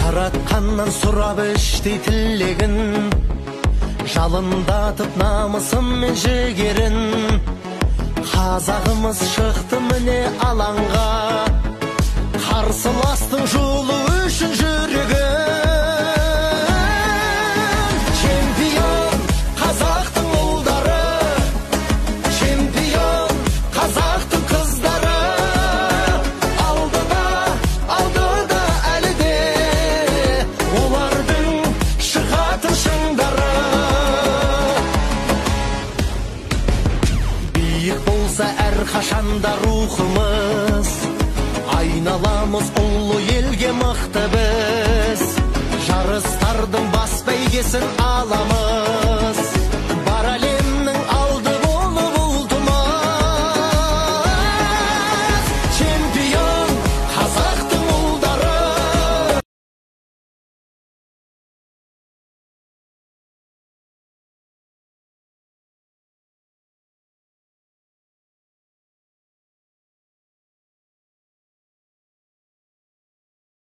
Жаратканнан сурап иштей тилегин, жалындатып намысын мен жігерін. Қазағымыз шықты міне алаңға, қарсыластың жолы үшін жүрегін. Чемпион қазақтың ұлдары, чемпион қазақтың қыздары. Алдыда әлі де олардың шығатын шыңдары. Биік болса әрқашанда рухымыз, айналамыз ұлы елге мықты біз. Жарыстардың бас бәйгесін аламыз,